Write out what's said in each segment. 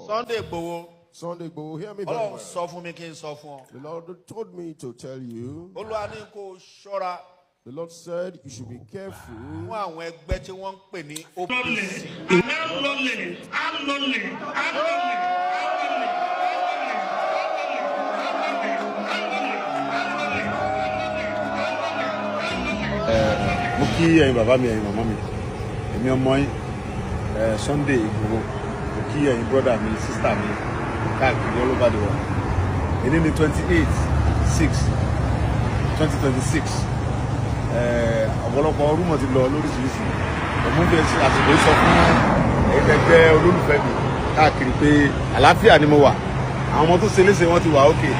Sunday Igboho. Sunday Igboho, hear me very well. The Lord told me to tell you. The Lord said you should be careful. Mo kí ẹ̀yin bàbá mi, ẹ̀yin màmá mi, èmi ọmọ yín Sunday Igboho, mo kí ẹ̀yin brother mi, sister mi káàkiri all over the world. Èyí ni 28/6/2026. Ọ̀pọ̀lọpọ̀ rúmọ̀ ti lọ lóríṣiríṣi. Mo ń fẹ́ àsìkò sọ fún ẹ̀yin ẹgbẹ́ olólùfẹ́ mi káàkiri pé àlàáfíà ni mo wà. Àwọn ọmọ tó ṣe léṣe wọn ti wà ókè.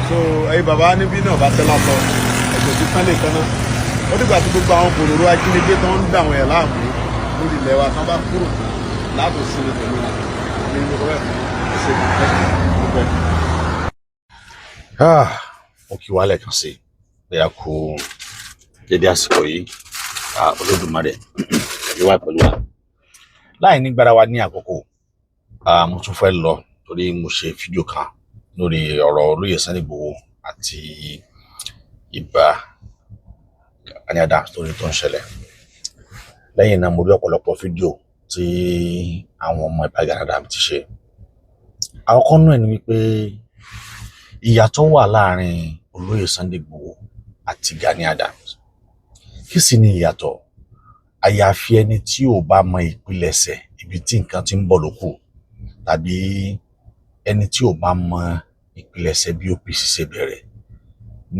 So ẹ̀yin bàbá níbí náà bá tẹ́lá sọ ẹ̀jọ̀ tí tán lè tán náà. Ó dìgbà tí gbogbo àwọn kòròrò ajínigbé tó ń dà wọ́n yẹn láàmú lórí ilẹ̀ wa tán bá kúrò láàbò sílẹ̀ pẹ̀lú ní ìlú rẹ̀ ṣe ìpẹ́. Mo kí wa lẹ́ẹ̀kan sí pé a kú dédé àsìkò yìí Olódùmarè yóò wà pẹ̀lú wa. Láì ní gbára wa ní àkókò, mo tún fẹ́ lọ torí mo ṣe fídíò kan lórí ọ̀rọ̀ Olóyè Sunday Igboho àti ìbá Gani Adams tó ń ṣẹlẹ̀. Lẹ́yìn náà mo rí ọ̀pọ̀lọpọ̀ fídíò tí àwọn ọmọ ìbá Gani Adams ti ṣe. Àkọ́kọ́ náà ni wípé ìyàtọ̀ wà láàrin Olóyè Sunday Igboho àti Gani Adams. Kí sì ni ìyàtọ̀? Àyàfi ẹni tí ò bá mọ ìpilẹ̀ṣẹ̀ ibi tí nǹkan ti ń bọ̀ lókù, tàbí ẹni tí ò bá mọ ìpilẹ̀ṣẹ̀ bí OPC ṣe bẹ̀rẹ̀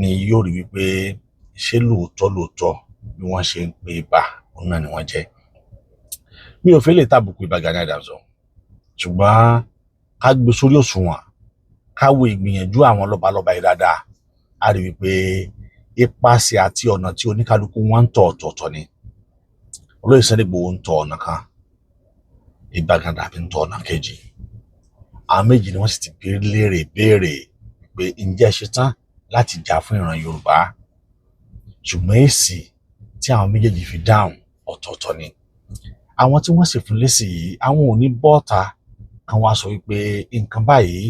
ni yóò rí wípé ṣé lóòótọ́ bí wọ́n ṣe ń pe ibà òun náà ni wọ́n jẹ́. Mi ò fẹ́ lè tàbùkù ibà Gani Adams, ṣùgbọ́n ká gbé sórí òṣùwọ̀n, ká wo ìgbìyànjú àwọn lọ́balọ́ba yìí dáadáa, a rí wípé ipasẹ̀ àti ọ̀nà tí oníkálukú wọn ń tọ̀ ọ̀tọ̀ọ̀tọ̀ ni. Olóyè Sunday Igboho ń tọ̀ ọ̀nà kan, ibà Gani Adams ń tọ̀ ọ̀nà kejì. Àwọn méjì ni wọ́n sì ti béèrè pé ǹjẹ́ ṣe tán láti jà fún ìran Yorùbá? Ṣùgbọ́n èsì tí àwọn méjèèjì fi dáhùn ọ̀tọ̀ọ̀tọ̀ ni. Àwọn tí wọ́n sì fún lésì yìí, àwọn ò ní bọ́ọ̀ta kan wá sọ wípé nǹkan báyìí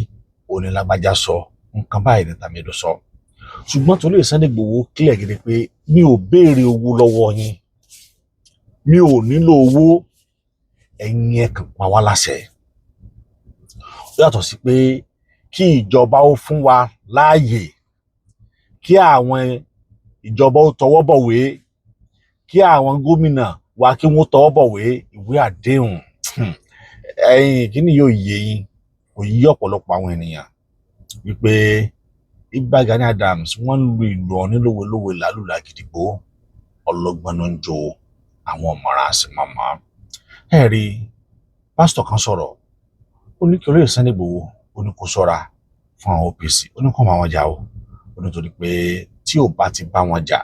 òní lágbájá sọ, nǹkan báyìí ní tàmídò sọ. Ṣùgbọ́n tó lè Sunday Igboho clear gidi pé mi ò béèrè owó lọ́wọ́ yín, mi ò nílò owó, ẹ̀yin ẹ kàn pa wá láṣẹ. Ó yàtọ̀ sí pé kí ìjọba ó fún wa láàyè, kí àwọn ìjọba ó tọwọ́ bọ̀wé, kí àwọn gómìnà wa kí wọ́n tọwọ́ bọ̀wé ìwé àdéhùn. Kí ni yóò yé yín, kò yí ọ̀pọ̀lọpọ̀ àwọn ènìyàn wípé ibà Gani Adams wọ́n lu ìlú onílòwélòwé lálùlà gidigbo, ọlọ́gbọ́n ló ń jo àwọn ọ̀mọ̀ràn àsìmọ̀mọ́. Rí pásítọ̀ kan sọ̀rọ̀, ó ní kí Olóyè Sunday Igboho ó ní kó ṣọ́ra fún àwọn OPC, ó ní kó máa wọn jà ó, ó ní torí pé tí ò bá ti bá wọn jà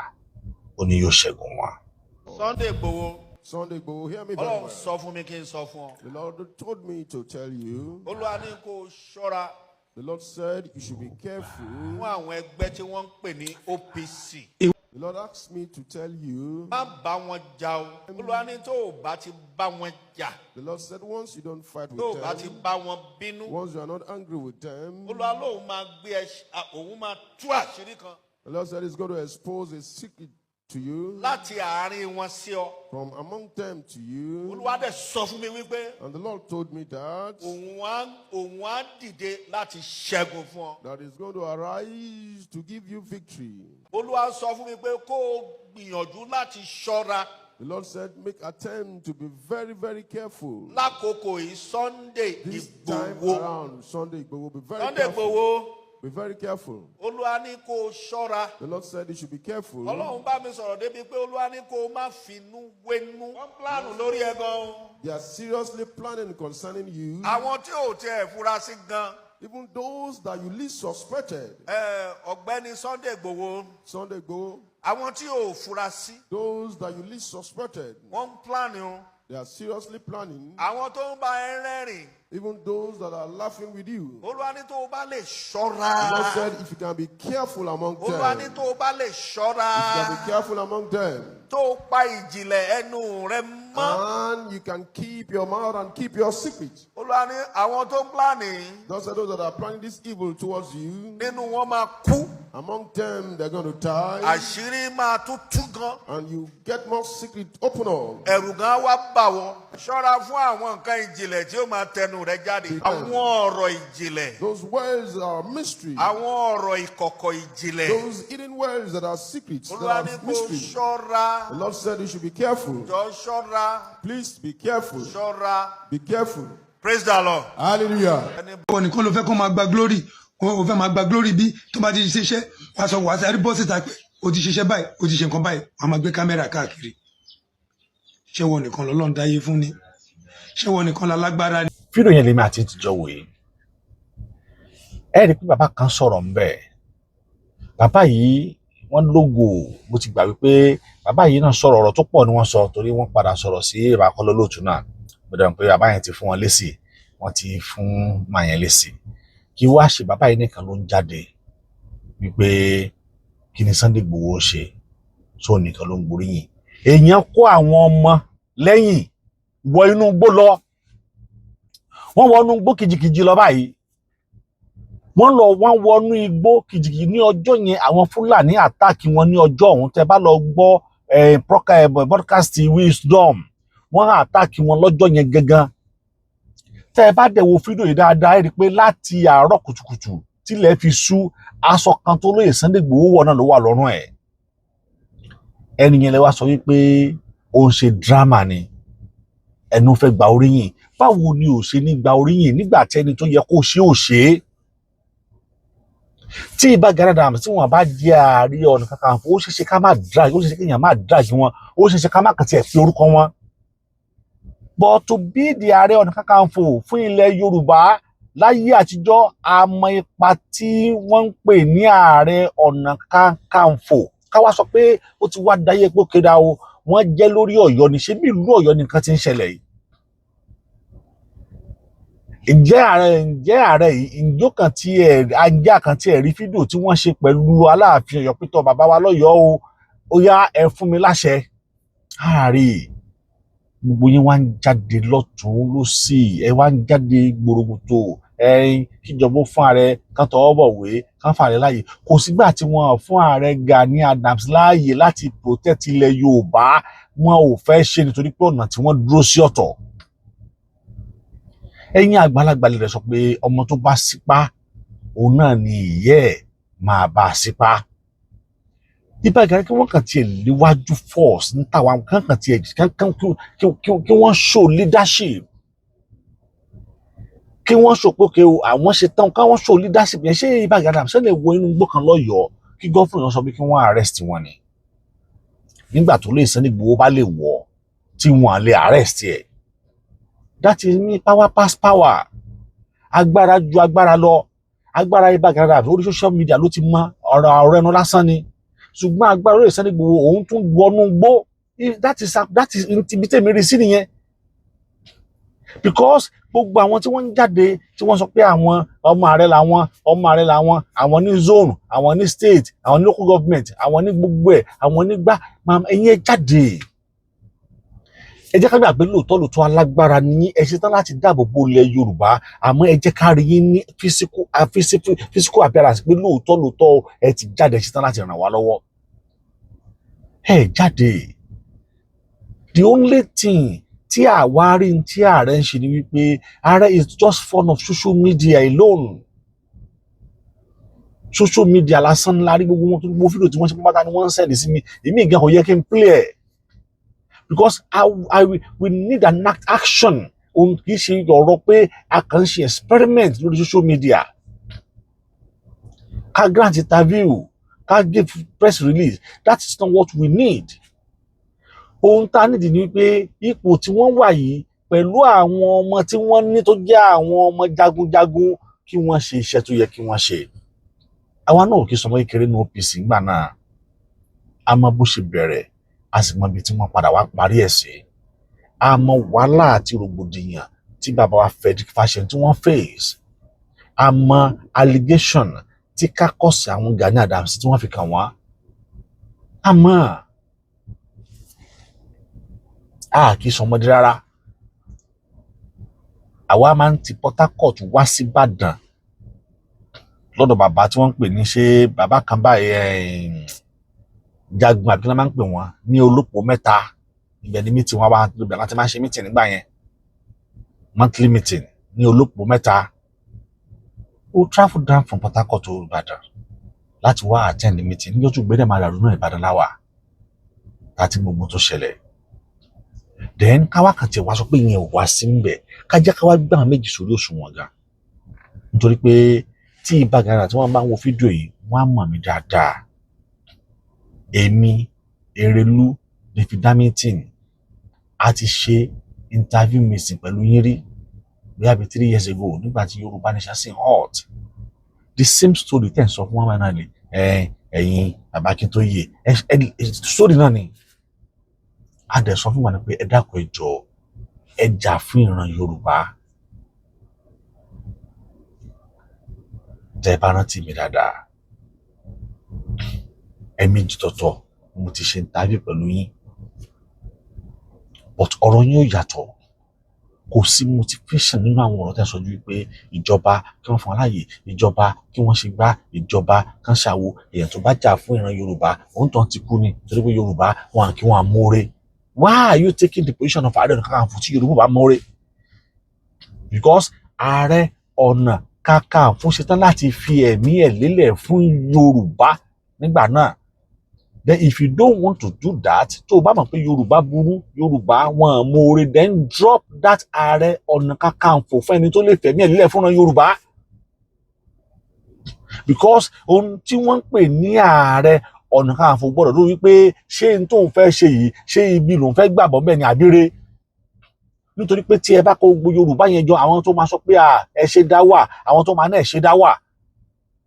ó ní yóò ṣẹ́gun wọn. Sunday Igboho, hear me very well. The Lord told me to tell you. The Lord said you should be careful. The Lord asked me to tell you. The Lord said once you don't fight with them, once you are not angry with them, the Lord said he's going to expose a secret to you from among them to you. And the Lord told me that he's going to arise to give you victory. The Lord said make attempt to be very, very careful. This time around, Sunday Igboho, be very careful. Be very careful. The Lord said you should be careful. They are seriously planning concerning you. Even those that you least suspected. Sunday Igboho. Those that you least suspected. They are seriously planning. Even those that are laughing with you. The Lord said if you can be careful among them. If you can be careful among them. And you can keep your mouth and keep your secret. Olúwa ní àwọn tó ń pláàni. Those that are planning this evil towards you. Nínú wọn máa kú. Among them, they're going to die. Àṣírí máa tún tú gan. And you get more secret open up. Ẹ̀rù gan wá bà wọ́n. Ṣọ́ra fún àwọn nǹkan ìjìnlẹ̀ tí ó máa tẹnu rẹ̀ jáde. Àwọn ọ̀rọ̀ ìjìnlẹ̀. Those words are mystery. Àwọn ọ̀rọ̀ ìkọ̀kọ̀ ìjìnlẹ̀. Those hidden words that are secrets, that are mystery. Ṣọ́ra. The Lord said you should be careful. Jọ̀ọ́ ṣọ́ra. Please be careful. Ṣọ́ra. Be careful. Praise the Lord. Hallelujah. Wọ́n nìkan ló fẹ́ kó máa gba glory. O fẹ́ máa gba glory bí tó bá ti ṣiṣẹ́ wàá sọ wàá sáré bọ́ síta pé o ti ṣiṣẹ́ báyìí o ti ṣe nǹkan báyìí wàá máa gbé kámẹ́rà káàkiri. Ṣé wọ́n nìkan lọ́lọ́run dáyé fún ni? Ṣé wọ́n nìkan lálágbára ni? Fídíò yẹn lèmi àti ìtìjọ́ wòye. Ẹ rí i pé bàbá kan sọ̀rọ̀ ń bẹ̀. Bàbá yìí wọ́n lógo, mo ti gbà wípé bàbá yìí náà sọ̀rọ̀ ọ̀rọ̀ tó pọ̀ ni wọ́n sọ torí wọ́n padà sọ̀rọ̀ sí ìbákọ́lọ́ lóòtú náà. Mo dẹ̀ mọ̀ pé bàbá yẹn ti fún wọn lésì, wọ́n ti fún màá yẹn lésì. Kí wá ṣe bàbá yìí nìkan ló ń jáde wípé kí ni Sunday Igboho ṣe tó nìkan ló ń gbóríyìn. Èèyàn kó àwọn ọmọ lẹ́yìn wọ inú igbó lọ. Wọ́n wọ inú igbó kìjìkìjì lọ báyìí. Wọ́n wọnú igbó kìjìkìjì ní ọjọ́ yẹn àwọn Fúlàní àtàkì wọn ní ọjọ́ ọ̀hún. Tẹ́ bá lọ gbọ́ broadcast Wisdom, wọ́n àtàkì wọn lọ́jọ́ yẹn gangan. Tẹ́ bá dẹ̀ wo fídíò yìí dáadáa ẹ rí pé láti àárọ̀ kùtùkùtù tílẹ̀ fi ṣú aṣọ kan tó lóye Sunday Igboho wọ̀ náà ló wà lọ́rùn ẹ̀. Ẹni yẹn lè wá sọ wípé ó ń ṣe drama ni ẹnu fẹ́ gba oríyìn. Báwo ni ò ṣe ní gba oríyìn nígbà tí ẹni tó yẹ kó ṣe ò ṣe é? Tí ìbá gàràdàm tí wọn bá jẹ́ Ààrẹ Ọ̀nà Kakanfò ó ṣeéṣe ká má drag, ó ṣeéṣe kéèyàn má drag wọn, ó ṣeéṣe ká má kàn tiẹ̀ fi orúkọ wọn. But to be the Ààrẹ Ọ̀nà Kakanfò fún ilẹ̀ Yorùbá láyé àtijọ́ a mọ ipa tí wọ́n ń pè ní Ààrẹ Ọ̀nà Kakanfò. Ká wá sọ pé ó ti wá dáyé pé kéda o wọ́n jẹ́ lórí Ọ̀yọ́ ní ṣe bí ìlú Ọ̀yọ́ nìkan ti ń ṣẹlẹ̀ yìí. Ǹjẹ́ ààrẹ yìí ǹjọ́ kan tí ajá kan tí ẹ rí fídíò tí wọ́n ṣe pẹ̀lú Aláàfin Ọ̀yọ́ pítọ̀ bàbá wa lọ́yọ̀ọ́ o ó yá ẹ fún mi láṣẹ. Ààrẹ gbogbo yín wá ń jáde lọ́tún lósì ẹ wá ń jáde gbòrògbòtò kíjọba fún ààrẹ kan tọwọ́ bọ̀wé kan fààrẹ láàyè. Kò sígbà tí wọ́n fún ààrẹ Gani Adams láàyè láti protect ilẹ̀ Yorùbá wọn ò fẹ́ ṣe nítorí pé ọ̀nà tí wọ́n dúró sí ọ̀tọ̀. Ẹ̀yin àgbàlagbà lè sọ pé ọmọ tó bá sípá òun náà ni ìyá ẹ̀ máa bá a sípá. Ibà gàrí kí wọ́n kàn tiẹ̀ léwájú force níta wa kàn tiẹ̀ kí wọ́n show leadership. Kí wọ́n show pé àwọn ṣe tán káwọn show leadership yẹn ṣé Ibà Gani Adams ṣe lè wọ inú igbó kan lọ́yọ̀ọ́ kí gọ́fúnà sọ pé kí wọ́n arrest wọn ni. Nígbà tó lè Sunday Igboho bá lè wọ̀ tí wọ́n lè arrest ẹ̀. That is me power pass power. Agbára ju agbára lọ. Agbára Ibà Gani Adams orí social media ló ti mọ ọ̀rọ̀ ẹnu lásán ni. Ṣùgbọ́n agbára lórí Sunday Igboho òun tún wọnú gbó. That is ibi tèmi rí sí nìyẹn. Because gbogbo àwọn tí wọ́n ń jáde tí wọ́n sọ pé àwọn ọmọ ààrẹ làwọn àwọn ní zone àwọn ní state àwọn ní local government àwọn ní gbogbo ẹ̀ àwọn nígbà ẹ̀yin ẹ jáde. Ẹ jẹ́ ká gbà pé lóòótọ́ alágbára ní ẹ ṣetán láti dáàbò bo ilẹ̀ Yorùbá àmọ́ ẹ jẹ́ ká rí yín ní physical appearance pé lóòótọ́ ẹ ti jáde ẹ ṣetán láti ràn wá lọ́wọ́. Ẹ jáde. The only thing tí àwárí tí ààrẹ ń ṣe ni wípé ààrẹ is just fond of social media alone. Social media lásán lárí gbogbo wọn tó gbogbo fídíò tí wọ́n ṣe pátá ni wọ́n ń sẹ́ndì sí mi èmi ìgbà kò yẹ kí n play ẹ̀. Because we need an action. Òun kì í ṣe ọ̀rọ̀ pé a kàn ń ṣe experiment lórí social media. Ká grant interview, ká give press release. That is not what we need. Ohun tá a nídìí ni pé ipò tí wọ́n wà yìí pẹ̀lú àwọn ọmọ tí wọ́n ní tó jẹ́ àwọn ọmọ jagunjagun kí wọ́n ṣe iṣẹ́ tó yẹ kí wọ́n ṣe. Àwa náà kì í sọmọ kékeré ní OPC ńgbà náà. A mọ bó ṣe bẹ̀rẹ̀. A sì mọ ibi tí wọ́n padà wá parí ẹ̀ sí. A mọ wàhálà àti rògbòdìyàn tí bàbá wa Frederick Fashion tí wọ́n face. A mọ allegation tí kákọ́sì àwọn Gani Adams tí wọ́n fi kàn wọ́n. A mọ kì í sọmọdé rárá. Àwa máa ń ti Port Harcourt wá sí Ìbàdàn lọ́dọ̀ bàbá tí wọ́n ń pè ní ṣé bàbá kan báyìí jagun àbí kí wọ́n máa ń pè wọ́n ní Olópò Mẹ́ta. Ibẹ̀ ni meeting wọn wá, ibẹ̀ láti máa ń ṣe meeting nígbà yẹn, monthly meeting ní Olópò Mẹ́ta. Ó travel down from Port Harcourt to Ìbàdàn láti wá attend the meeting. Ní ojú gbẹ́dẹ̀ máa ràrú náà Ìbàdàn láwà láti gbogbo tó ṣẹlẹ̀. Then káwá kan tiẹ̀ wá sọ pé ìyẹn ò wá sí ń bẹ̀, ká jẹ́ káwá gbé àwọn méjì sórí òṣùwọ̀n ga. Nítorí pé tí ìbàgàrà tí wọ́n bá ń wo fídíò yìí, wọ́n á mọ̀ mí dáadáa. Èmi, Erelu, David meeting, a ti ṣe interview meeting pẹ̀lú yín rí bí àbí 3 years ago nígbà tí Yorùbá Nation sì hot. The same story tẹ́ ń sọ fún wọn náà ni ẹ̀yin bàbá Akíntóyè story náà ni. A dẹ̀ sọ fún wa ni pé ẹ dákun ẹ jọ̀ọ́ ẹ jà fún ìran Yorùbá. Tẹ́ bá rántí mi dáadáa, ẹ̀ẹ̀mejì tọ̀tọ̀ mo ti ṣe interview pẹ̀lú yín, but ọ̀rọ̀ yín ò yàtọ̀. Kò sí motivation nínú àwọn ọ̀rọ̀ tẹ́ sọ ju wípé ìjọba kí wọ́n fún wa láàyè, ìjọba kí wọ́n ṣe gbá, ìjọba kan ṣàwo, èèyàn tó bá jà fún ìran Yorùbá òun tán ti kú ni, torí pé Yorùbá wọn kí wọ́n amóore. Why are you taking the position of Aare Kankafo tí Yorùbá bá mọ́re? Because Aare Ọ̀nà Kakanfò ṣetán láti fi ẹ̀mí ẹ̀ lélẹ̀ fún Yorùbá nígbà náà. Then if you don't want to do that, tó o bá mọ̀ pé Yorùbá burú, Yorùbá wọn mọ́re, then drop that Aare Ọ̀nà Kakanfò fún ẹni tó lè fẹ̀mí ẹ̀ lélẹ̀ fún Yorùbá. Because ohun tí wọ́n ń pè ní Aare Ọ̀nà Kakanfò gbọ́dọ̀ ló wípé ṣé n tó ń fẹ́ ṣe yìí, ṣé ibi lòun fẹ́ gbàbọ̀ bẹ́ẹ̀ ni àbíre. Nítorí pé tí ẹ bá kó gbogbo Yorùbá yẹn jọ, àwọn tó máa sọ pé ẹ ṣe dá wà, àwọn tó máa náà ẹ ṣe dá wà.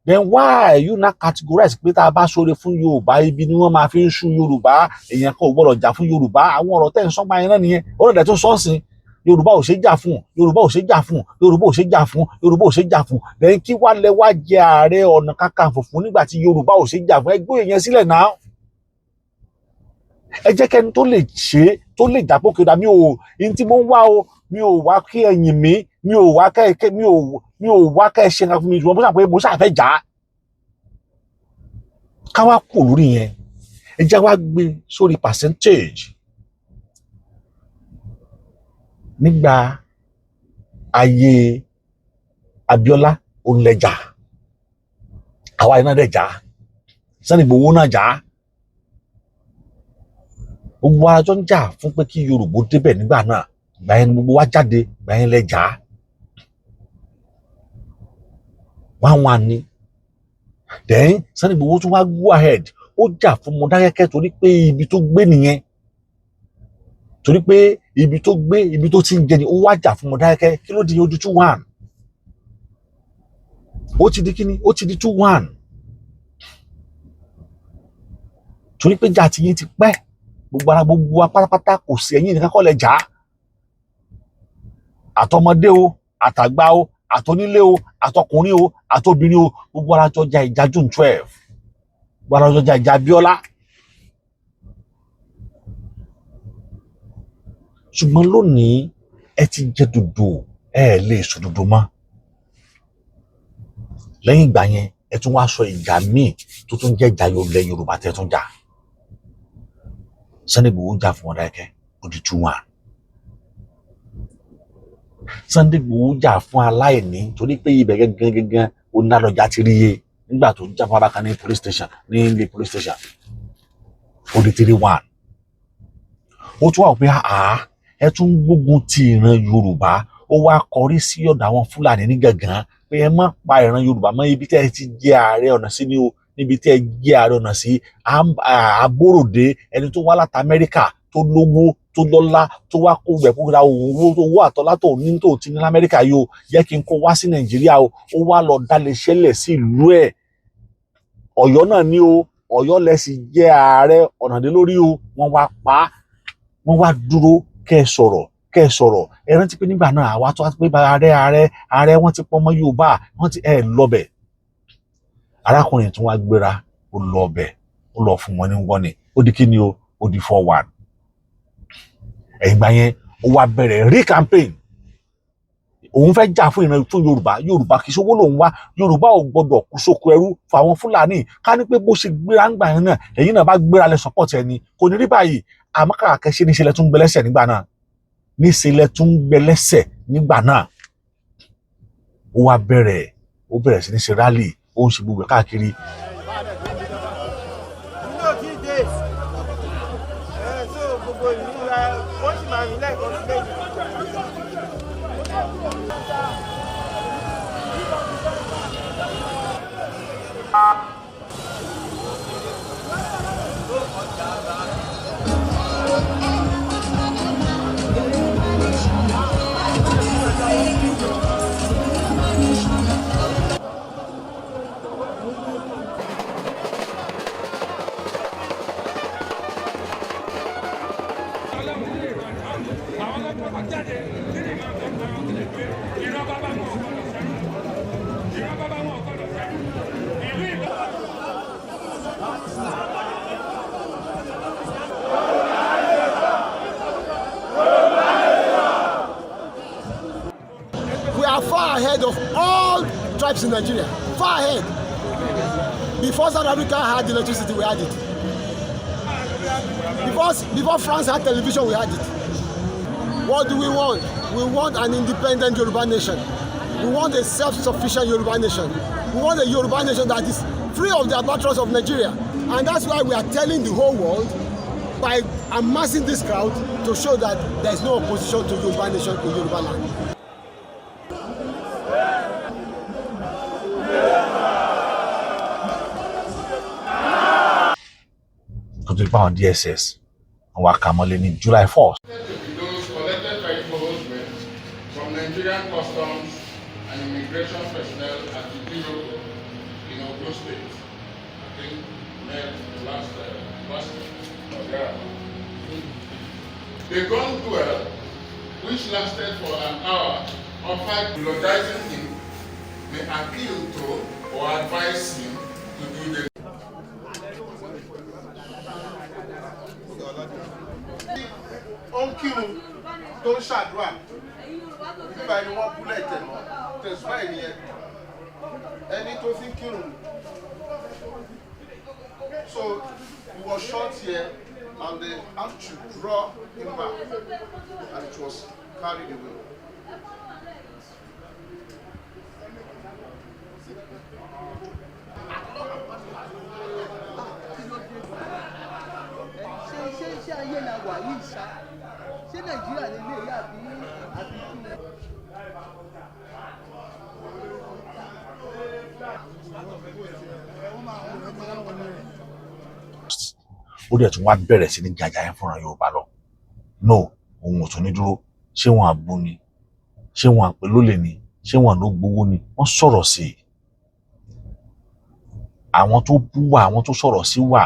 Then why you not categorize pé tá a bá ṣoore fún Yorùbá ibi ni wọ́n máa fi ń ṣú Yorùbá, èèyàn kan ò gbọ́dọ̀ jà fún Yorùbá. Àwọn ọ̀rọ̀ tẹ́ ń sọ máa yẹn náà nìyẹn. Ó rẹ̀ tó sọ́ọ̀sìn Yorùbá ò ṣe jà fún, Yorùbá ò ṣe jà fún, Yorùbá ò ṣe jà fún, Yorùbá ò ṣe jà fún. Then kí wá lẹ wá jẹ Aare Ọ̀nà Kakanfò fún nígbà tí Yorùbá ò ṣe jà fún? Ẹ gbé èèyàn sílẹ̀ náà. Ẹ jẹ́ kẹ́ni tó lè ṣe, tó lè jà pé kódà mi ò ní tí mo ń wá o, mi ò wá kí ẹ̀yìn mi ò wá kẹ́ mi ò wá kẹ́ ṣe nǹkan fún mi, ṣùgbọ́n mo ṣàpè mo ṣàfẹ́ jà á. Ká wá kù lórí yẹn, ẹ jẹ́ wá gbé sórí percentage. Nígbà ayé Abíọ́lá òun lẹ jà, àwa iná dẹ̀ jà, Sunday Igboho náà jà. Gbogbo ara jọ ń jà fún pé kí Yorùbá débẹ̀ nígbà náà. Ìgbà yẹn gbogbo wa jáde, ìgbà yẹn lẹ jà. Wọ́n ni. Then Sunday Igboho tún wá go ahead, ó jà fún Mọdákẹ́kẹ́ torí pé ibi tó gbé nìyẹn. Torí pé ibi tó gbé, ibi tó ti ń jẹ ni, ó wá jà fún Mọdákẹ́kẹ́. Kí ló di ojú 2-1? Ó ti di kíni? Ó ti di 2-1. Torí pé jà tí yín ti pẹ́. Gbogbo ara gbogbo wa pátápátá, kò sí ẹ̀yin nìkan kọ́ lẹ jà. Àtọmọdé o, àtàgbà o, àtonílé o, àtọkùnrin o, àtobìnrin o, gbogbo ara jọ jà ìjà June 12. Gbogbo ara jọ jà ìjà Abíọ́lá. Ṣùgbọ́n lónìí ẹ ti jẹ dòdò, ẹ lè sọ dòdò mọ́. Lẹ́yìn ìgbà yẹn ẹ tún wá sọ ìjà míì tó tún jẹ́ ìjà Yorùbá tẹ́ tún jà. Sunday Igboho jà fún Mọdákẹ́kẹ́, ó di 2-1. Sunday Igboho jà fún aláìní torí pé ibẹ̀ gẹ́gẹ́ ó ná lọ́jà ti rí iye nígbà tó jà fún abákan ní police station, ní ilé police station, ó di 3-1. Ó tún wà pé ẹ tún gbógun ti ìran Yorùbá, ó wá kọrí sí ọ̀dọ̀ àwọn Fúlàní ní Gàngán pé ẹ má pa ìran Yorùbá mọ́, ibi tẹ́ ẹ ti jẹ Aare Ọ̀nà sí ni o, níbi tẹ́ ẹ jẹ Aare Ọ̀nà sí. Aborode ẹni tó wá láti Amẹ́ríkà tó lówó tó lọ́lá tó wá kó gbẹ̀ kó ra owó àtọ́lá tó ní tó ti ní Amẹ́ríkà yìí o, yẹ kí n kó wá sí Nàìjíríà o. Ó wá lọ dálé ṣẹlẹ̀ sí ìlú ẹ̀. Ọ̀yọ́ náà ní o, Ọ̀yọ́ lẹ sì jẹ Aare Ọ̀nà dé lórí o. Wọ́n wá pa, wọ́n wá dúró kẹ́ ẹ sọ̀rọ̀. Ẹ rántí pé nígbà náà àwa tó wá pé Aare wọ́n ti pọ́ ọmọ Yorùbá, wọ́n ti lọ́bẹ̀. Arákùnrin tó wá gbéra, ó lọ́bẹ̀, ó lọ fún wọn ní wọ́n ni. Ó di kí ni o? Ó di 4-1. ẹ̀yìn gbà yẹn ó wá bẹ̀rẹ̀ rí campaign òun fẹ́ jà fún ìran fún Yorùbá kì í ṣowó lòun wá Yorùbá ò gbọdọ̀ kú sóko ẹrú fún àwọn Fúlàní ká ní pé bó ṣe gbéra ń gbà yẹn náà ẹ̀yin náà bá gbéra lẹ support ẹni kò ní rí báyìí àmọ́ kàkà ṣe níṣẹ́ lẹ tún gbẹlẹ́sẹ̀ nígbà náà nígbà náà ó wá bẹ̀rẹ̀ sí ní ṣe rally ó ń ṣe gbogbo káàkiri. We are far ahead of all tribes in Nigeria. Far ahead. Before South Africa had electricity, we had it. Before France had television, we had it. What do we want? We want an independent Yoruba nation. We want a self-sufficient Yoruba nation. We want a Yoruba nation that is free of the albatross of Nigeria. And that's why we are telling the whole world by amassing this crowd to show that there is no opposition to Yoruba nation in Yoruba land. To the pound DSS and Wakamole in July 4th. Those collected by Igboho from Nigerian customs and immigration personnel at the bureau in Ogun State. I think met last year. They gone duel, which lasted for an hour, offered eulogizing him, may appeal to or advise him to do the Onkirun tó ń ṣàdúrà nígbà ẹni wọ́n kú lẹ́tẹ̀ mọ́ tẹ̀síwá ìnìyẹn ẹni tó fi ń kírun so he was shot here and they had to draw him back and it was carried away. ṣé ayé la wà yìí ṣá ṣé Nàìjíríà lè lè yà bí kí. ó dẹ̀ tún wá bẹ̀rẹ̀ sí ní jàjà yẹn fúnra Yorùbá lọ no òun ò tún ní dúró ṣé wọn àbú ni ṣé wọn àpè lólè ni ṣé wọn ló gbowó ni wọ́n sọ̀rọ̀ sí i àwọn tó bú wà àwọn tó sọ̀rọ̀ sí wà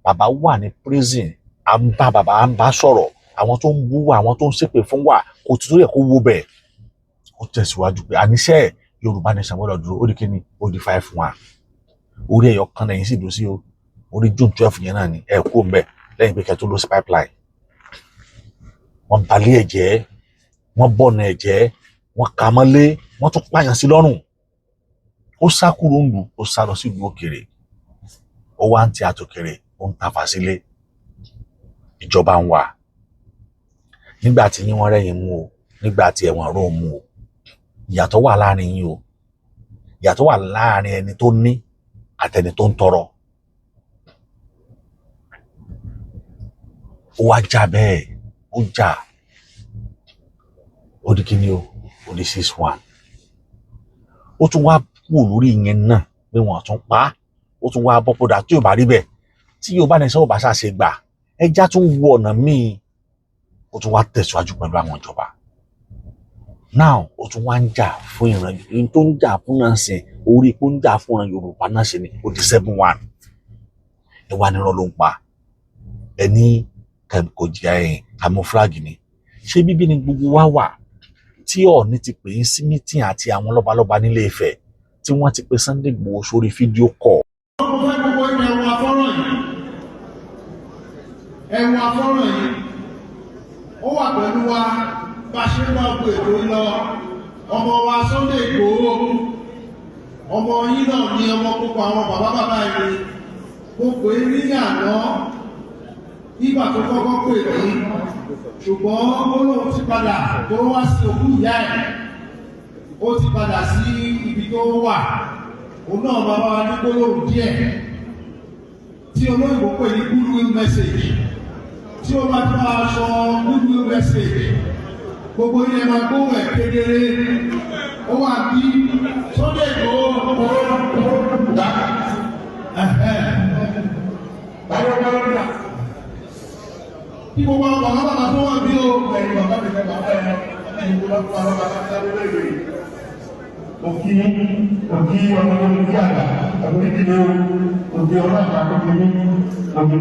bàbá wà ní prison à ń bá bàbá à ń bá sọ̀rọ̀ àwọn tó ń bú wà àwọn tó ń ṣépè fún wà kò tó yẹ kó wo bẹ́ẹ̀ ó tẹ̀síwájú pé àníṣe Yorùbá nation gbọ́dọ̀ dúró ó di kíni ó di 5-1 orí ẹ̀yọ kan lẹ́yìn sì dúró sí o orí June 12 yẹn náà ni ẹ kú mbẹ lẹ́yìn pé kẹtó lọ sí pipeline wọ́n balẹ̀ ẹ̀jẹ̀ wọ́n bọ̀nà ẹ̀jẹ̀ wọ́n kà mọ́lé wọ́n tún pààyàn sí lọ́rùn ó sá kúrò ń lù ó sá lọ sí ìlú òkèrè ó wá ń ti àtòkèrè ó ń tafà sílé ìjọba ń wà nígbà tí yín wọ́n rẹ́yìn mú o nígbà tí ẹ̀wọ̀n rò mú o ìyàtọ̀ wà láàrin yín o ìyàtọ̀ wà láàrin ẹni tó ní àtẹni tó ń tọrọ ó wá jà bẹ́ẹ̀ ó jà ó di kíni o ó di 6-1 ó tún wá kú lórí ìyẹn náà pé wọ́n tún pa á ó tún wá bọ́pọ̀dà tí ò bá rí bẹ́ẹ̀ tí yóò bá ní sọ́wọ́ bá ṣàṣe gbà ẹja tún wọ ọ̀nà míì ó tún wá tẹ̀síwájú pẹ̀lú àwọn ìjọba now ó tún wá ń jà fún ìran yìí tó ń jà fún náà sìn orí kó ń jà fún ìran Yorùbá náà ṣe ni ó di 7-1 ẹ wá nírọ́ ló ń pa ẹni kò jẹ́ ẹ̀yìn camouflage ni ṣé bíbí ni gbogbo wa wà tí Ọọ̀ni ti pè é sí mítìn àti àwọn lọ́balọ́ba nílé Ifẹ̀ tí wọ́n ti pe Sunday Igboho sórí fídíò kọ̀. ẹ̀wọ̀n afọ́rọ̀ yìí ó wà pẹ̀lú wa bá ṣe ń bá gbé ètò lọ ọmọ wa Sunday Igboho ọmọ yín náà ní ọmọ púpọ̀ àwọn bàbá yìí mo pè é ní àná nígbà tó kọ́kọ́ pè mí ṣùgbọ́n ó lóun ti padà tó wá sí òkú ìyá ẹ̀ ó ti padà sí ibi tó wà òun náà bàbá wa ní gbólóhùn díẹ̀ tí olóyìnbó pè ní goodwill message tí ó bá tó aṣọ goodwill message gbogbo ilẹ̀ máa gbóhùn ẹ̀ kedere ó wà bí Sunday Igboho dá kí gbogbo àwọn bàbá tó wà bí ó ẹ̀yìn bàbá mi fẹ́ bàbá ẹ̀ ẹ̀yìn gbogbo àwọn bàbá sáré lórí òkì ọmọ tó ń bí àgbà àbúrí kìíní òkì ọlọ́pàá àkókòní òkì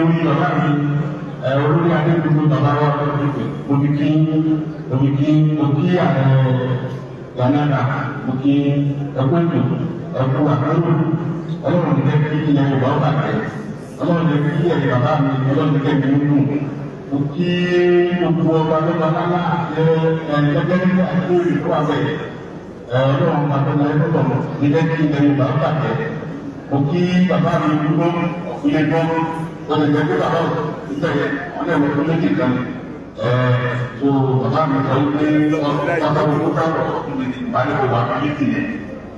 orí ọ̀gá mi olórí adébíyí bàbá wa òkì granada òkì ẹ̀kọ́ ètò ẹ̀kọ́ àkọ́rọ́ ọlọ́run ní kẹ́kẹ́ kí ilẹ̀ yorùbá ó bàjẹ́ ọlọ́run ní kí ẹ̀yẹ bàbá mi ọlọ́run ní kẹ́kẹ́ nínú òkì gbogbo ọba lọ́ba lálá ẹ̀ẹ́dẹ́gbẹ́ nígbà tó rí fún àwẹ̀ ọlọ́run àtọ́nà ẹ̀kọ́ ní kẹ́kẹ́ ilẹ̀ yorùbá ó bàjẹ́ òkì bàbá mi dúró ilé gbọ́ ọ̀dẹ̀gbẹ́ pé bàbá ìtẹ̀yẹ wọn ẹ̀wọ̀n tó méjì kan tó bàbá mi sọ pé bàbá mi tó káwọ̀ ìbálẹ̀ kò wà ní ìtìlẹ̀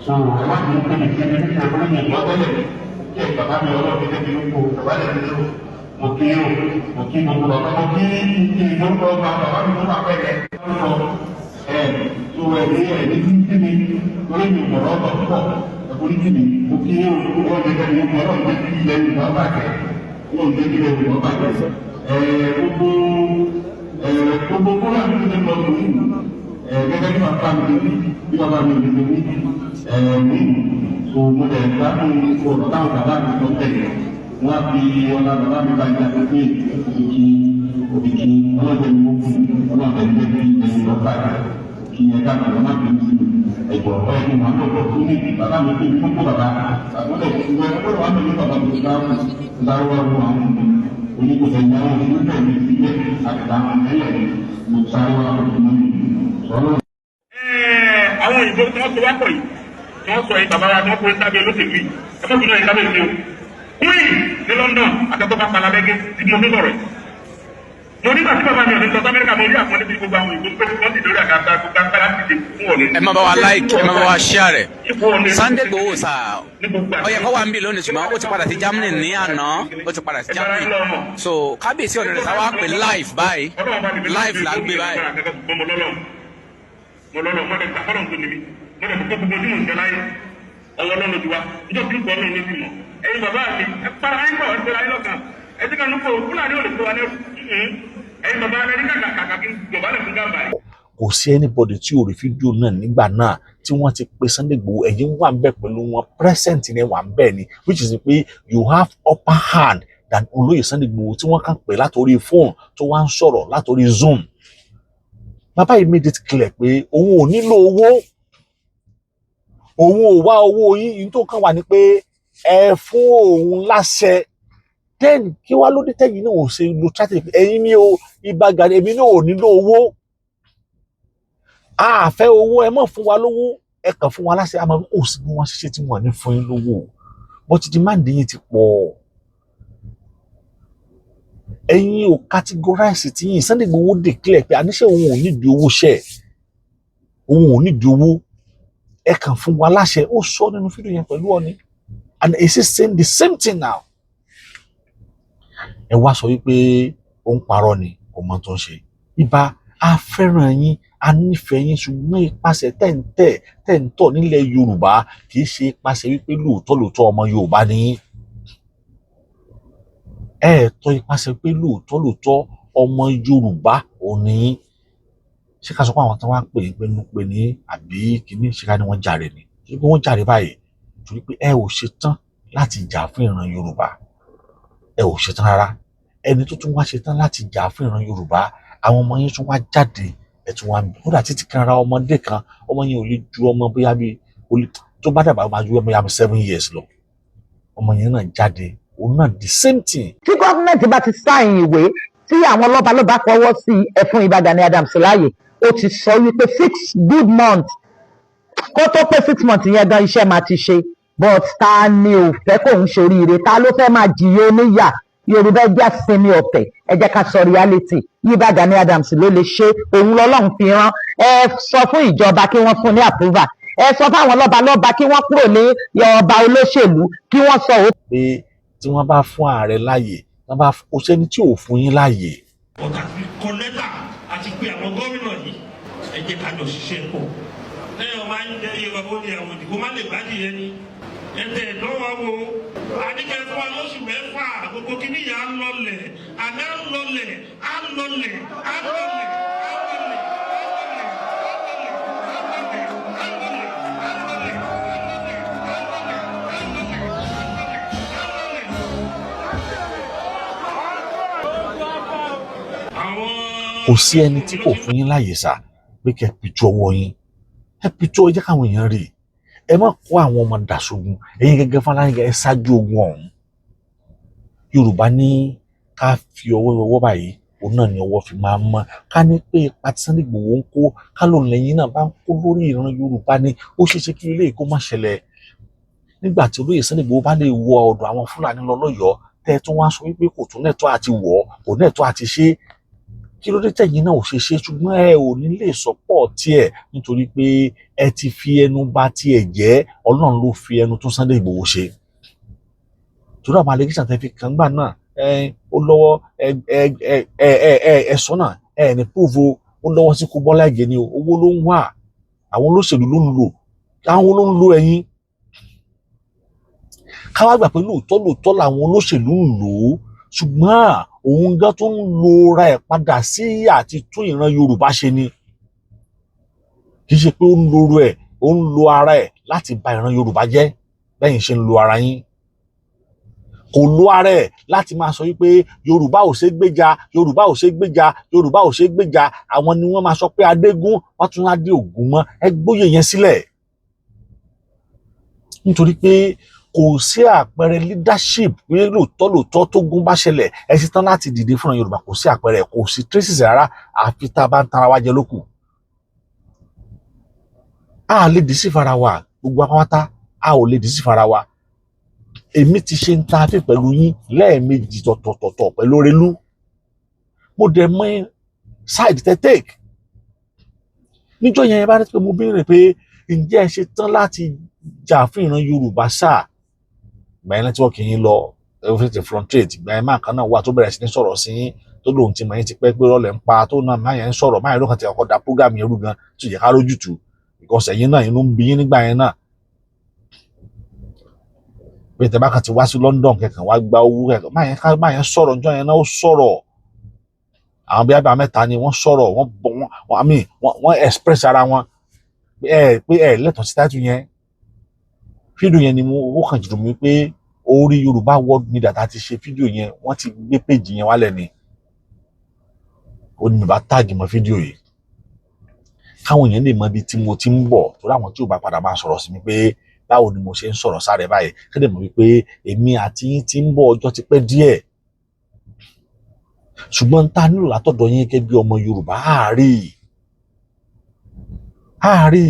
so ẹ má ti pé nìkan ní ìfẹ́ fún mi lọ́tẹ́lẹ̀ kí ẹ bàbá mi ọlọ́ọ̀dẹ tẹ́bi ló kó bàbá rẹ̀ ní ló mo kí gbogbo bàbá mo kí ìdókòwò bàbá mi tó wà pẹ́ẹ́lẹ̀ tó ẹ̀mí tí mi lórí mi mọ̀rọ̀ ọ̀tọ̀ púpọ̀ ẹ̀kúrí tí mi mo kí ọlọ́ọ̀dẹ tẹ́bi ló kó ọlọ́ọ̀dẹ tí ilẹ̀ Yorùbá bàjẹ́ ọlọ́ọ̀dẹ tí ilẹ̀ Yorùbá bàjẹ́ gbogbo kọ́lá mi ti lọ sí gẹ́gẹ́ bí bàbá mi lè bí bàbá mi lè ní so mo lè gbádùn ọ̀rọ̀ táwọn bàbá mi lọ tẹ̀lé wọ́n á fi ọ̀la bàbá mi bá yà pé òbíkí ọlọ́dẹ mi kú ọlọ́dẹ mi lè ẹ̀yìn lọ bàjẹ́ kí ẹ ká bàbá má fi sí ẹ̀jọ̀ ẹ̀yìn máa ń lọ fún mi bàbá mi tó ní kókó bàbá àwọn ẹ̀jọ̀ ẹ̀kọ́ wà ní bàbá mi tó dárúwá wọn àwọn oníkòtò ìyàwó ìlú bẹ́ẹ̀ ní ìpínlẹ̀ àtàwọn ẹ̀yẹ mo sáré wá lọ́dún mọ́ sọ́nà. Àwọn òyìnbó tí wọ́n so wá pọ̀ yìí tí wọ́n sọ yìí bàbá wa tí wọ́n kó sábẹ́ olóṣèlú yìí ẹ̀fọ́ ìpínlẹ̀ yìí sábẹ́ ìlú queen ní London akẹ́kọ̀ọ́ bá palabẹ́gẹ́ tí mo fi sọ̀rọ̀ mo nígbà tí bàbá mi ò ní sọ Amẹ́ríkà mo rí àpọ́nlé bí gbogbo àwọn òyìnbó pé wọ́n ti lórí àgàtà gbogbo agbára ti dé fún ọ̀lẹ́. ẹ má bá wa like ẹ má bá wa share Sunday Igboho sà ó yẹ kó wà ń bì lónìí ṣùgbọ́n ó ti padà sí Germany ní àná ó ti padà sí Germany so kábíyèsí ọ̀nà rẹ̀ sáwá pé live báyìí live là ń gbé báyìí. mo lọ́nà mo lè gbà fọ́nà tó níbi mo lè kó gbogbo tí mo ń jẹ láyé ọwọ́ lọ́nà ti wá ìjọ tí kò ọlọ́run ló ti mọ̀ ẹ̀yin bàbá mi ẹ para ayé pọ̀ ẹ pera ayé lọ́kàn ẹ ti kàn ń fò fúlàní ò lè fò wá lẹ́rù ẹ̀yin bàbá mi ní kàkà kí jọba lè fún gàmbá yìí. kò sí anybody tí ò rí fídíò náà nígbà náà tí wọ́n ti pe Sunday Igboho ẹ̀yin wà ń bẹ̀ pẹ̀lú wọn present ni wà ń bẹ̀ ni which is pé you have upper hand than Oloye Sunday Igboho tí wọ́n kàn pè látòrí fóònù tó wá ń sọ̀rọ̀ látòrí Zoom. Bàbá yìí made it clear pé òun ò nílò owó òun ò wá owó yín tó kàn wà ní pé ẹ fún òun láṣẹ then kí wá ló dé tẹ́yìn náà ò ṣe lo strategy ẹ̀yin ní o ibà gàdé èmi náà ò nílò owó àfẹ́ owó ẹ mọ̀ fún wa lówó ẹ kàn fún wa láṣẹ àmọ́ kò sí bí wọ́n ṣiṣẹ́ tí wọ́n ní fún yín lówó but demand yín ti pọ̀ ẹ̀yin ò categorize tí yín Sunday Igboho declare pé àníṣe òun ò nídìí owó ṣẹ́ òun ò nídìí owó ẹ kàn fún wa láṣẹ ó sọ nínú fídíò yẹn pẹ̀lú Ọọ̀ni and he is saying the same thing now. Ẹ wá sọ wípé ó ń parọ́ ni kò mọ tó ń ṣe ibà a fẹ́ràn yín a nífẹ̀ẹ́ yín ṣùgbọ́n ipasẹ̀ tẹ̀ nílẹ̀ Yorùbá kì í ṣe ipasẹ̀ wípé lóòótọ́ ọmọ Yorùbá ni yín tọ́ ipasẹ̀ pé lóòótọ́ ọmọ Yorùbá ò ní yín ṣé ká sọ pé àwọn tí wọ́n á pè ní àbí kìíní ṣe ká ní wọ́n jàre ni ṣé pé wọ́n jàre báyìí torí pé ẹ ò ṣetán láti jà fún ìran Yorùbá ẹ ò ṣetán rárá ẹni tó tún wá ṣetán láti jà fún ìran Yorùbá àwọn ọmọ yẹn tún wá jáde ẹ tún wá kódà títí kan ra ọmọdé kan ọmọ yẹn ò lè ju ọmọ bóyá bí tó bá dàgbà máa ju bóyá bí 7 years lọ ọmọ yẹn náà jáde òun náà the same thing. tí gọ́ọ̀mẹ̀ntì bá ti sáìn ìwé tí àwọn lọ́balọ́ba fọwọ́ sí ẹ fún Ìbà Gani Adams láàyè ó ti sọ wípé 6 good months kó tó pé 6 months yẹn gan iṣẹ́ máa ti ṣe but ta ni ò fẹ́ kóun ṣoríire ta ló fẹ́ máa jìyà oníyà Yorùbá ẹjẹ́ sinmi ọ̀tẹ̀ ẹ jẹ́ ká sọ reality Ìbà Gani Adams ló lè ṣe òun lọ́lọ́run fi rán ẹ sọ fún ìjọba kí wọ́n fún ní approval ẹ sọ fáwọn lọ́balọ́ba kí wọ́n kúrò ní ọba olóṣèlú kí wọ́n sọ ó. pé tí wọ́n bá fún ààrẹ láàyè wọ́n bá kó sẹ́ni tí ò fún yín láàyè. ọ̀tà ti kọ lẹ́tà àti pé àwọn gómìnà yìí ẹ jẹ́ ká jọ ṣiṣẹ́ pọ̀ lẹ́yìn ọba ń jẹ́ iye bàbá òní àwọn òdìbò má lè bá dìyẹ ni ẹ̀tẹ̀ ìdánwò wo àdìgẹ́ fún wa lóṣù mẹ́fà gbogbo kìíní yà á lọlẹ̀ àná ń lọlẹ̀ á lọlẹ̀ á lọlẹ̀. kò sí ẹni tí kò fún yín láàyè sá pé kẹ́ pìtú ọwọ́ yín ẹ pìtú ẹ jẹ́ káwọn èèyàn rí ẹ má kó àwọn ọmọ dàṣogun ẹ̀yin gẹ́gẹ́ fúnláyìn ẹ ṣáájú ogun ọ̀hún. Yorùbá ní ká fi ọwọ́ báyìí òun náà ni ọwọ́ fi máa mọ́ ká ní pé ipa tí Sunday Igboho ń kó ká ló lẹ́yìn náà bá ń kó lórí ìran Yorùbá ní ó ṣeéṣe kí ilé ìkó má ṣẹlẹ̀ nígbà tí olóyè Sunday Igboho bá lè wọ ọ̀dọ̀ àwọn Fúlàní lọ lọ́yọ̀ọ́ tẹ́ tún wá sọ wípé kò tún nẹ́tọ́ àti wọ̀ kò nẹ́tọ́ àti ṣe kí ló dé tẹ̀yìn náà ò ṣe ṣe ṣùgbọ́n ẹ ò ní lè sọ́pọ̀ tiẹ̀ nítorí pé ẹ ti fi ẹnu bà tiẹ̀ jẹ́ Ọlọ́run ló fi ẹnu tún Sunday Igboho ṣe torí àwọn allegation tẹ́ fi kàn gbà náà ó lọ́wọ́ ẹ̀sọ́ náà ní prove ó lọ́wọ́ sí kó Bọ́lá Ìgè ni owó ló ń wà àwọn olóṣèlú ló ń lò àwọn ló ń lo ẹ̀yìn káwá gbà pé lóòótọ́ làwọn olóṣèlú ń lò ó ṣùgbọ́n òun gan tó ń lo ra ẹ̀ padà sí àti tún ìran Yorùbá ṣe ni kì í ṣe pé ó ń lo ara ẹ̀ láti bà ìran Yorùbá jẹ́ bẹ́yìn ṣe ń lo ara yín kò lo ara ẹ̀ láti máa sọ wípé Yorùbá ò ṣe gbéjà Yorùbá ò ṣe gbéjà Yorùbá ò ṣe gbéjà àwọn ni wọ́n máa sọ pé adégún wọ́n tún adé ògún mọ́ ẹ gbóyè yẹn sílẹ̀ nítorí pé kò sí àpẹẹrẹ leadership pé lóòótọ́ tó gún bá ṣẹlẹ̀ ẹ sì tán láti dìde fúnra Yorùbá kò sí àpẹẹrẹ kò sí traces rárá àfi tá a bá ń tara wa jẹ lókù a lè dì sí fara wa gbogbo apáta a ò lè dì sí fara wa èmi ti ṣe ń ta afẹ́ pẹ̀lú yín lẹ́ẹ̀mejì tọ̀tọ̀tọ̀ pẹ̀lú Orelu mo dẹ̀ mọ side tẹ́ take níjọ́ yẹn bá rí pé mo béèrè pé ǹjẹ́ ẹ ṣe tán láti jà fún ìran Yorùbá sáà gbà yẹn nẹ́tíwọ́ọ̀kì yín lọ everything frontrate gbà yẹn máa kan náà wà tó bẹ̀rẹ̀ sí ní sọ̀rọ̀ sí yín tó lóun ti mọ̀ yín ti pẹ́ pé rọ́lẹ̀ ń pa tó náà máa yẹn ń sọ̀rọ̀ máa yẹn lókàn tí ọkọ̀ da program yẹn rú gan tó yẹ ká lójútùú because ẹ̀yin náà inú ń bí yín nígbà yẹn náà pé tẹ bá kàn ti wá sí London kẹkàn wá gba owó kẹkàn máa yẹn sọ̀rọ̀ ọjọ́ yẹn náà ó sọ̀rọ̀ àwọn bí abẹ́ mẹ́ta ni wọ́n sọ̀rọ̀ wọ́n express ara wọn pé ẹ lẹ́tọ̀ọ́ sí táìtù yẹn fídíò yẹn ni ó kàn jù mí pé orí Yorùbá World Media tá ti ṣe fídíò yẹn wọ́n ti gbé péjì yẹn wálẹ̀ ni ó ní mi bá táàgì mọ́ fídíò yìí káwọn èèyàn lè mọ ibi tí mo ti ń bọ̀ torí àwọn tí ò bá padà máa sọ̀rọ̀ sí mi pé báwo ni mo ṣe ń sọ̀rọ̀ sáré báyìí kéde mọ̀ wípé èmi àti yín ti ń bọ̀ ọjọ́ ti pẹ́ díẹ̀ ṣùgbọ́n tá a nílò látọ̀dọ̀ yín gẹ́gẹ́ bí ọmọ Yorùbá àárí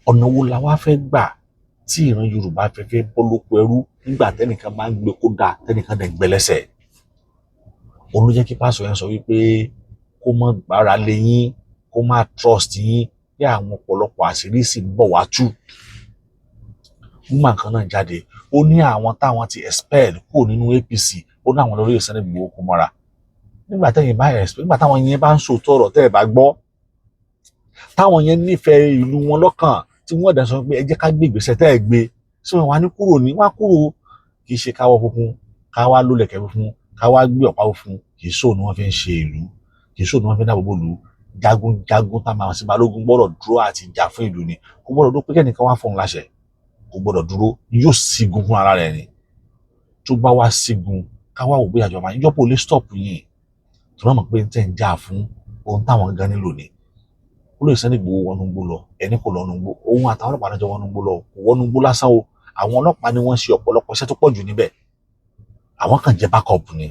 ọ̀nà wo la wá fẹ́ gbà tí ìran Yorùbá fẹ́ bọ́ lóko ẹrú nígbà tẹ́nìkan máa ń gbé kó dáa tẹ́nìkan dẹ̀ ń gbẹlẹ́sẹ̀ òun ló jẹ́ kí pásọ yẹn sọ wípé kó má gbára lé yín kó má trust yín bí àwọn ọ̀pọ̀lọpọ̀ àṣírí sì ń bọ̀ wá tú nígbà kan náà jáde ó ní àwọn táwọn ti expel kúrò nínú APC ó ní àwọn lórí Sunday Igboho kó mọ́ra nígbà táwọn yẹn bá ń sòótọ́ ọ̀rọ̀ tẹ́ ẹ̀ bá gbọ́ táwọn yẹn nífẹ̀ẹ́ ìlú wọn lọ́kàn tí wọ́n dẹ̀ sọ pé ẹ jẹ́ ká gbé ìgbésẹ̀ tẹ́ ẹ̀ gbé sí wọn wá ní kúrò ní wá kúrò kì í ṣe káwọ́ funfun káwá lólẹ̀kẹ̀ funfun káwá gbé ọ̀pá funfun kì í sóò ni wọ́n fi ń ṣe ìlú kì í sóò ni wọ́n fi ń dáàbò bò ìlú jagunjagun tá a máa sí balógun gbọ́dọ̀ dúró àti jà fún ìlú ni kò gbọ́dọ̀ dúró pé kẹ́nìkan wá fún un láṣẹ kò gbọ́dọ̀ dúró yóò sígun fún ara rẹ̀ ni tó bá wá sígun káwá wò bóyá ìjọba ìjọpọ̀ lè stop yìí tó náà mọ̀ pé tẹ̀ ń jà fún ohun táwọn gan nílò ni Oloye Sunday Igboho wọnú gbó lọ ẹni kò lọ́nu gbó òun àtàwọn ọlọ́pàá náà jọ wọnú gbó lọ kò wọnú gbó lásán o àwọn ọlọ́pàá ni wọ́n ṣe ọ̀pọ̀lọpọ̀ iṣẹ́ tó pọ̀ jù níbẹ̀ àwọn kan jẹ́ backup ni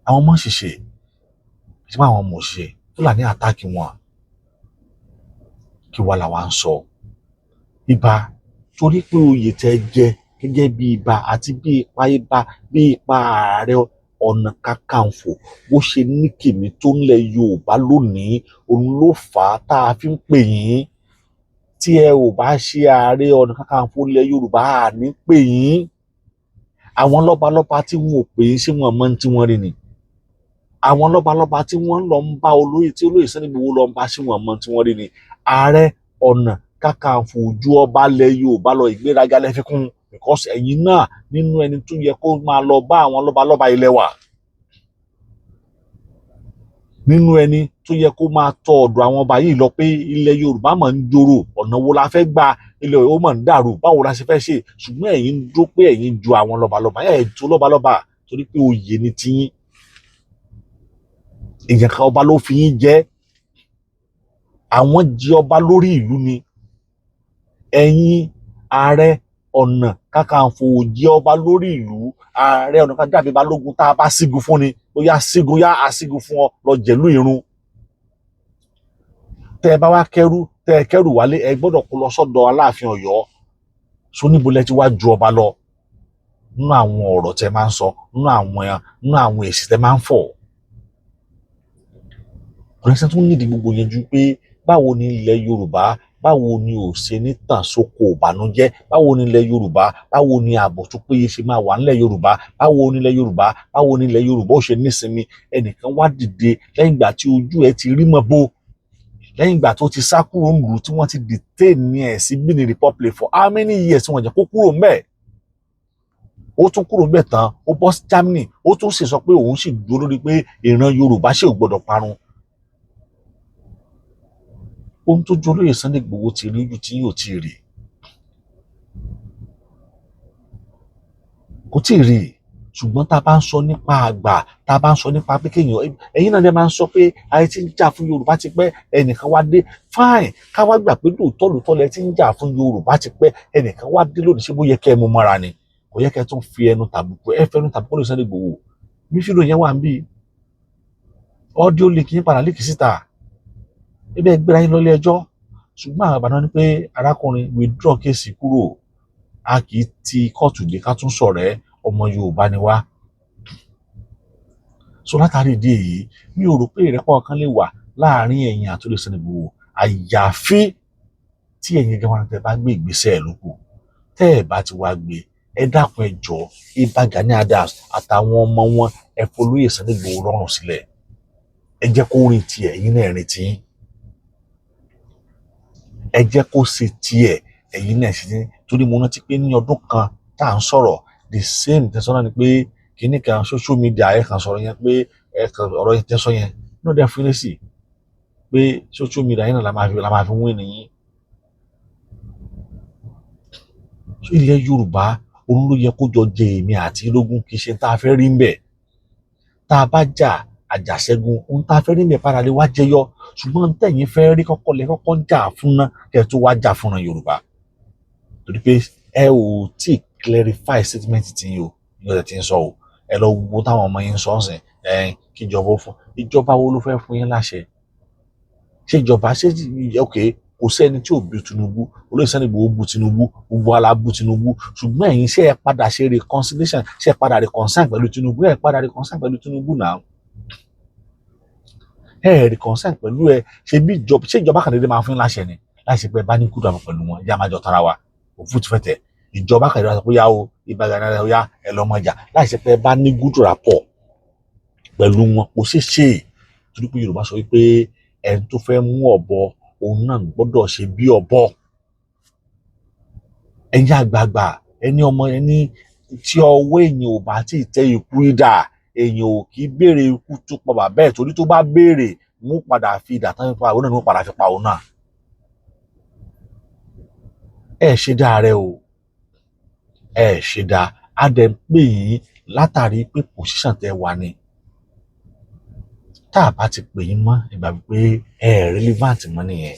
àwọn ọmọ ṣìṣe tí àwọn ọmọ ṣe Fúlàní àtàkì wọn kí wà làwa ń sọ ibà torí pé oyè tẹ́ jẹ gẹ́gẹ́ bí ibà àti bí ipa Ààrẹ Ọ̀nà Kakanfò bó ṣe ní kìmí tó ń lẹ Yorùbá lónìí òun ló fà á tá a fi ń pè yín tí ẹ ò bá ṣe Ààrẹ Ọ̀nà Kakanfò lẹ Yorùbá à ní pè yín àwọn lọ́balọ́ba tí wọn ò pè yín sí wọn mọ́ tí wọ́n rí ni àwọn lọ́balọ́ba tí wọ́n lọ ń bá olóyè tí olóyè Sunday Igboho lọ ń bá sí wọn mọ́ tí wọ́n rí ni Ààrẹ Ọ̀nà Kakanfò ojú ọba lẹ Yorùbá lọ ìgbéraga lẹ fi kún because ẹ̀yin náà nínú ẹni tó yẹ kó máa lọ bá àwọn lọ́balọ́ba ilẹ̀ wa nínú ẹni tó yẹ kó máa tọ ọ̀dọ̀ àwọn ọba yìí lọ pé ilẹ̀ Yorùbá máa ń jòrò ọ̀nà wo la fẹ́ gba ilẹ̀ ó máa ń dàrú báwo la ṣe fẹ́ ṣe ṣùgbọ́n ẹ̀yin ń dúró pé ẹ̀yin ju àwọn lọ́balọ́ba ẹ̀ tó lọ́balọ́ba torí pé oyè ni tiyín èèyàn kan ọba ló fi yín jẹ àwọn jẹ ọba lórí ìlú ni ẹ̀yin Ààrẹ Ọ̀nà Kakanfò jẹ ọba lórí ìlú Ààrẹ Ọ̀nà Kakanfò dàbí balógun tá a bá sígun fún ni ó yá sígun yá àsígun fún ọ lọ jẹ̀lú irun tẹ ẹ bá wá kẹrù wálé ẹ gbọ́dọ̀ kó lọ sọ́dọ̀ Aláàfin Ọ̀yọ́ so níbo lẹ ti wá ju ọba lọ nínú àwọn ọ̀rọ̀ tẹ máa ń sọ nínú àwọn èsì tẹ máa ń fọ̀ ọ̀rẹ́sẹ̀ tún nídìí gbogbo yẹn ju pé báwo ni ilẹ̀ Yorùbá báwo ni ò ṣe ní tàn sóko ìbànújẹ́ báwo ni ilẹ̀ Yorùbá báwo ni ààbò tó péye ṣe máa wà nílẹ̀ Yorùbá báwo ni ilẹ̀ Yorùbá ó ṣe nísinmi ẹnìkan wá dìde lẹ́yìn ìgbà tí ojú ẹ ti rí mọ́ bó lẹ́yìn ìgbà tó ti sá kúrò ń lù tí wọ́n ti detain ní ẹ̀ sí Benin Republic for how many years wọ́n jẹ́ kó kúrò ńbẹ̀ ó tún kúrò ńbẹ̀ tán ó bọ́ sí Germany ó tún sì sọ pé òun sì dúró lórí pé ìran Yorùbá ṣe ò gbọdọ̀ parun ohun tó jọ olóyè Sunday Igboho ti rí ojú tí yóò ti rí kò tí ì rí ṣùgbọ́n tá a bá ń sọ nípa àgbà tá a bá ń sọ nípa pé kéèyàn ẹ̀yin náà lè máa ń sọ pé ayé tí ń jà fún Yorùbá ti pẹ́ ẹnìkan wá dé fine ká wá gbà pé lóòótọ́ lẹ tí ń jà fún Yorùbá ti pẹ́ ẹnìkan wá dé lónìí ṣé bó yẹ kẹ́ ẹ mú mọ́ra ni kò yẹ kẹ́ ẹ tún fi ẹnu tàbùkù olóyè Sunday Igboho bí fídíò yẹn wà ń bí ọ́díò lè kí yín padà lékì síta ebe gbéra yín lọlé ẹjọ́ ṣùgbọ́n àwọn àbàdàn ni pé arákùnrin withdraw kéèsì kúrò a kì í ti kóòtù dé ká tún sọ̀rẹ́ ọmọ Yorùbá ni wá so látàrí ìdí èyí mi ò rò pé ìrẹ́pọ̀ kan lè wà láàrin ẹ̀yin àti olóyè Sunday Igboho àyàfi tí ẹ̀yin gan-an tẹ́ bá gbé ìgbésẹ̀ ẹ̀ lóko tẹ́ ẹ̀ bá ti wá gbé ẹ dákun ẹ jọ̀ọ́ Ìbà Gani Adams àtàwọn ọmọ wọn ẹ folóyè Sunday Igboho lọ́rùn sílẹ̀ ẹ jẹ́ kó rìn tiẹ̀ ẹ̀yin náà rìn tiyín ẹ jẹ́ kó ṣe tiẹ̀ ẹ̀yin náà ṣe ní torí mo rántí pé ní ọdún kan tá à ń sọ̀rọ̀ the same tẹ̀sán ni pé kíní kan social media ẹ̀ kan sọ̀rọ̀ yẹn pé ẹ̀ kan ọ̀rọ̀ yẹn tẹ̀sán yẹn náà dẹ̀ fún ilé sí pé social media yẹn náà la máa fi wé nìyí. ilẹ̀ Yorùbá òun ló yẹ kó jọ jẹ èmi àti lógún kì í ṣe tá a fẹ́ rí ń bẹ̀ tá a bá jà àjàṣẹ́gun ohun tá a fẹ́ rí ń bẹ̀ padà lè wá jẹyọ ṣùgbọ́n tẹ̀yin fẹ́ rí kọ́kọ́ jà fún náà kẹ́ ẹ tó wá jà fúnra Yorùbá torí pé ẹ ò tí ì clarify statement tí yín o ní ọ̀sẹ̀ tí ń sọ o ẹ lọ wo táwọn ọmọ yín sọ ọ̀sẹ̀ kí ìjọba ó fún ìjọba wo ló fẹ́ fún yín láṣẹ ṣé ìjọba ṣé ok kò sẹ́ni tí ò bí Tinubu olóyè Sunday Igboho bú Tinubu gbogbo ala bú Tinubu ṣùgbọ́n ẹ̀yin ṣé ẹ padà ṣe reconciliation ṣé ẹ padà reconcile pẹ̀lú Tinubu ẹ padà reconcile pẹ̀lú Tinubu náà reconcile pẹ̀lú ẹ ṣe bí ìjọba kan dédé máa fún láṣẹ ni láṣẹ pé bá ní kúrò àwọn pẹ̀lú wọn yá máa jọ tara wa òfú ti fẹ́ tẹ̀ ìjọba kan dédé máa sọ pé yá o Ìbà Gani Adams yá ẹ lọ́mọ ìjà láṣẹ pé bá ní good rapport pẹ̀lú wọn kò ṣeé ṣe torí pé Yorùbá sọ wípé ẹni tó fẹ́ mú ọ̀bọ òun náà gbọ́dọ̀ ṣe bí ọ̀bọ ẹ̀yin àgbààgbà ẹni ọmọ ẹni tí ọwọ́ èèyàn ò bá tí ì tẹ ikú ìdá èèyàn ò kì í béèrè ikú tó pa bàbá ẹ̀ torí tó bá béèrè mú padà fi ìdá tán pa òun náà ni wọ́n padà fi pa òun náà ẹ ṣe dáa rẹ o ẹ ṣe dáa á dẹ̀ ń pè yín látàrí pé position tẹ wà ní tá a bá ti pè yín mọ́ ìgbà pé ẹ relevant mọ́ nìyẹn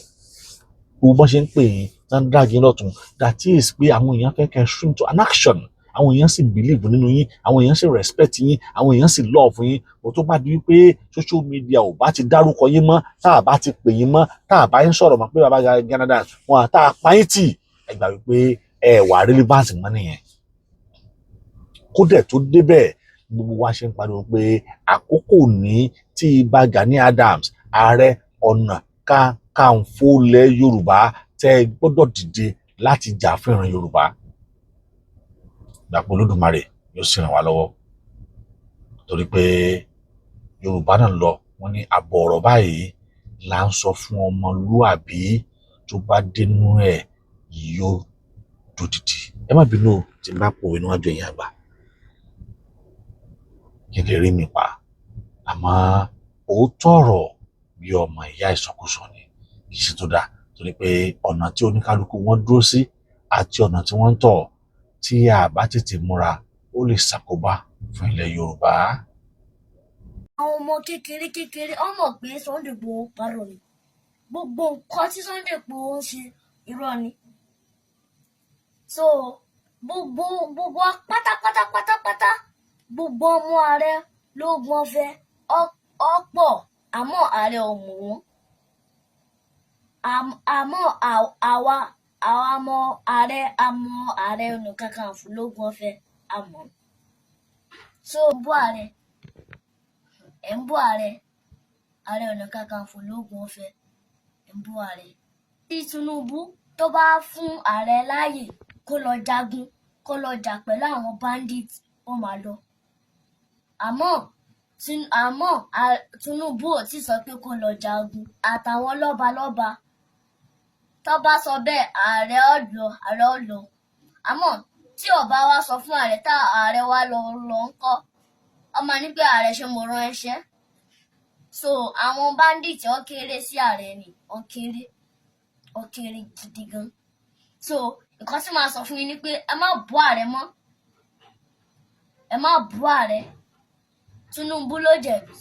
gbogbo bọ́n ṣe ń pè yín tán drag yín lọ́tún that is pé àwọn èèyàn fẹ́ kẹ́ swim to an action àwọn èèyàn sì believe nínú yín, àwọn èèyàn sì respect yín, àwọn èèyàn sì love yín. Ó tó bá di wípé social media ò bá ti dárúkọ yín mọ́, tá a bá ti pè yín mọ́, tá a bá yín sọ̀rọ̀ mọ́ pé bàbá Gani Adams wọn àtà apáyín tì, ẹ gbà wípé ẹ wà relevant mọ́ nìyẹn. Kó dẹ̀ tó débẹ̀, gbogbo wa ṣe ń pariwo pé àkókò ní tí Ìbà Gani Adams Ààrẹ Ọ̀nà Kakanfò ilẹ̀ Yorùbá tẹ́ gbọ́dọ̀ dìde láti jà fún ìran Yorùbá. Dàpọ̀ Olódùmarè yóò sì ràn wá lọ́wọ́, torí pé Yorùbá náà lọ wọ́n ní àbọ̀ ọ̀rọ̀ báyìí là ń sọ fún ọmọlúàbí, tó bá dénú ẹ̀ yóò dòdìdì. Ẹ má bínú tí n bá pòwe níwájú ẹ̀yin àgbà, kí lè rí mi pa, àmọ́ òótọ́ ọ̀rọ̀ bí ọmọ ìyá ìsọkúsọ ni, kì í ṣe tó dáa, torí pé ọ̀nà tí oníkálukú wọn dúró sí àti ọ̀nà tí wọ́n ń tọ̀, tí a bá tètè múra ó lè ṣàkóbá fún ilẹ̀ Yorùbá. Àwọn ọmọ kékeré ọmọ pé Sunday Igboho parọ́ ni, gbogbo nǹkan tí Sunday Igboho ń ṣe irọ́ ni. So gbogbo pátápátá gbogbo ọmọ Ààrẹ lóògùn ọ̀fẹ́ ọ̀pọ̀, àmọ́ Ààrẹ ò mọ̀ wọ́n. Àmọ́ àwa ọmọ Ààrẹ Ọ̀nà Kakanfò lóògùn ọ̀fẹ́ àmọ́. So bú Ààrẹ ẹ̀ ń bú Ààrẹ Ọ̀nà Kakanfò lóògùn ọ̀fẹ́ ẹ̀ ń bú Ààrẹ. Tí Tinubu tó bá fún Ààrẹ láàyè kó lọ jagun, kó lọ jà pẹ̀lú àwọn bandits, ó máa lọ. Àmọ́ Tinubu ò tí sọ pé kó lọ jagun, àtàwọn lọ́balọ́ba tó bá sọ bẹ́ẹ̀ Ààrẹ ó lọ. Àmọ́ tí ó bá wá sọ fún Ààrẹ, tá Ààrẹ wá lọ ńkọ́, ó máa ní pé Ààrẹ ṣe mo rán ẹṣẹ́. So àwọn bandits ó kéré sí Ààrẹ ni, ó kéré gidi gan. So nǹkan tí màá sọ fún yín ni pé ẹ má bú Ààrẹ mọ́, ẹ má bú Ààrẹ. Tinubu ló jẹ̀bi.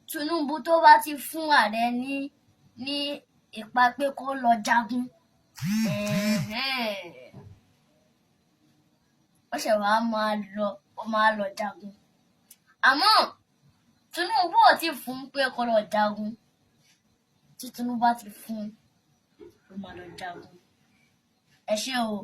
Tinubu tó bá ti fún Ààrẹ ní ipa pé kó lọ jagun, ó ṣe wàá máa lọ jagun. Àmọ́ Tinubu ò tí fún pé kó lọ jagun. Tí Tinubu bá ti fún, ó máa lọ jagun. Ẹ ṣé o.